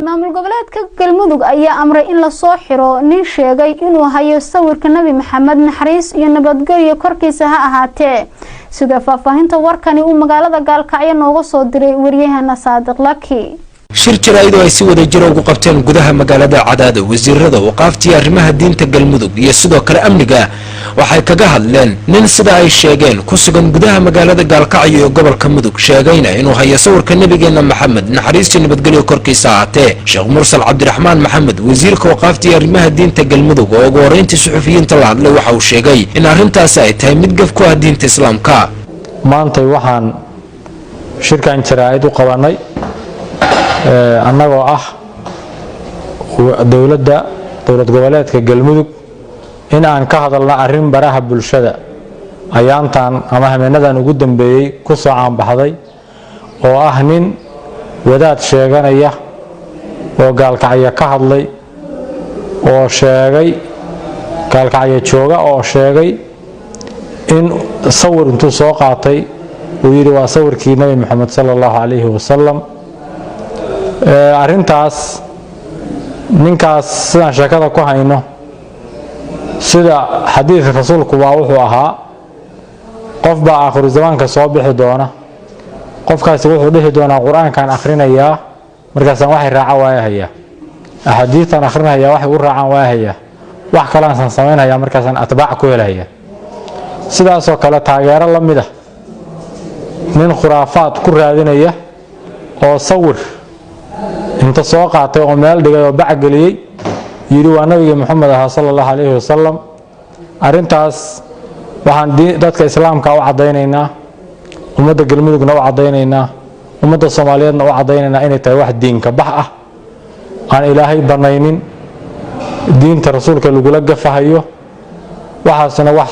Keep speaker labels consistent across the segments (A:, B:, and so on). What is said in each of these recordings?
A: maamul goboleedka galmudug ayaa amray in la soo xiro nin sheegay inuu hayo sawirka nabi maxamed naxariis iyo nabadgelyo korkiisa ha ahaatee sida faahfaahinta warkani uu magaalada gaalkacyo nooga soo diray wariyahana Saadiq Laki
B: shir jaraa'id ay si wada jir ugu qabteen gudaha magaalada Cadaado wasiirada waqaaftii arrimaha diinta galmudug iyo sidoo kale amniga waxay kaga hadleen nin sida ay sheegeen ku sugan gudaha magaalada Gaalkacyo ee gobolka Mudug sheegayna inuu hayo sawirka nabigeena Maxamed naxariista nabadgelyo korkiisa ahaatee Sheekh Mursal Cabdiraxmaan Maxamed wasiirka waqaaftii arrimaha diinta galmudug oo ugu horeyntii suxufiyiinta la hadlay waxa uu sheegay in arrintaasi ay tahay mid gaf ku ah diinta islaamka
C: maanta waxaan shirkan jaraa'id u qabanay annagoo ah dowlad goboleedka galmudug in aan ka hadalno arrin baraha bulshada ayaantan ama hameenadan ugu dambeeyay ku soo caanbaxday oo ah nin wadaad sheeganaya oo Gaalkacyo ka hadlay oo sheegay Gaalkacyo jooga oo sheegay in sawir intuu soo qaatay uu yiri waa sawirkii nabi maxamed sallallahu alayhi wasallam arrintaas ninkaas sidaan sheekada ku hayno sida xadiiska rasuulku waa wuxuu ahaa qof baa akhir zamaanka soo bixi doona qofkaasi wuxuu dhihi doonaa quraankan akhrinayaa markaasaan waxay raaca waayahaya ahadiitan akhrinayaa waxay u raacaan waayahaya wax kale aan sameeynayaa markaasaan atbaac ku helaya sidaas oo kale taageero la mid ah nin khuraafaad ku raadinaya oo sawir inta soo qaatay oo meel dhigay oo bac galiyay yiri waa nabiga maxamed sallallahu alayhi wasallam arintaas waxaan dadka islaamka u cadeynaynaa ummadda galmudugna u cadeynaynaa ummadda Soomaaliyeedna u cadeynaynaa inay tahay wax diinka bax ah aan ilaahay banaynin diinta rasuulka lagu la gafahayo waxaasna wax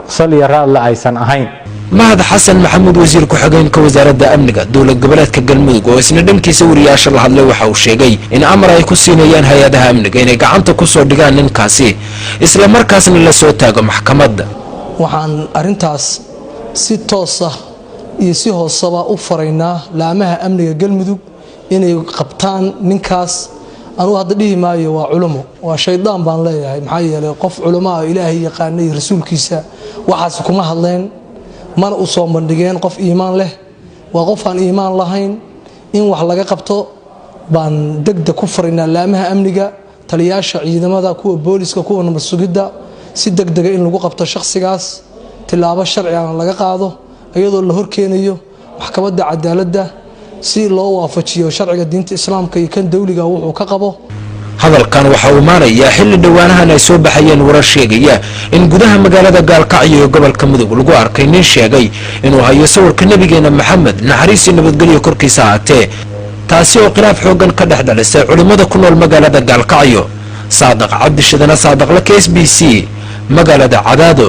C: sal iyo raad la aysan ahayn
B: mahad xasan maxamuud wasiir ku xigeenka wasaaradda amniga dowlad goboleedka galmudug oo isna dhankiisa wariyaasha la hadlay waxa uu sheegay in amar ay ku siinayaan hay'adaha amniga inay gacanta ku soo dhigaan ninkaasi isla markaasna la soo taago maxkamadda
D: waxaan arintaas si toos ah iyo si hoosaba u faraynaa laamaha amniga galmudug inay qabtaan ninkaas anu hadda dhihi maayo waa culimo waa shaydaan baan leeyahay maxaa yeelay qof culimo ah ilaahay yaqaanay rasuulkiisa waxaas kuma hadleen mana u soo bandhigeen qof iimaan leh waa qof aan iimaan lahayn in wax laga qabto baan degdeg ku faraynaa laamaha amniga taliyaasha ciidamada kuwa booliska kuwa nabad sugidda si degdeg in lagu qabto shakhsigaas tilaabo sharci ah laga qaado iyadoo la horkeenayo maxkamadda cadaaladda si loo waafajiyo sharciga diinta islaamka iyo kan dawliga wuxuu ka qabo
B: hadalkan waxa uu maanayaa xilli dhawaanahan ay soo baxayeen warar sheegaya in gudaha magaalada Gaalkacyo ee gobolka Mudug lagu arkay nin sheegay inuu hayo sawirka nabigeena Maxamed naxariis iyo nabadgelyo korkiisa ahaatee taasi oo khilaaf xoogan ka dhex dhalisay culimada ku nool magaalada Gaalkacyo Saadiq Cabdi Shidana Saadiq Laki SBC magaalada Cadaado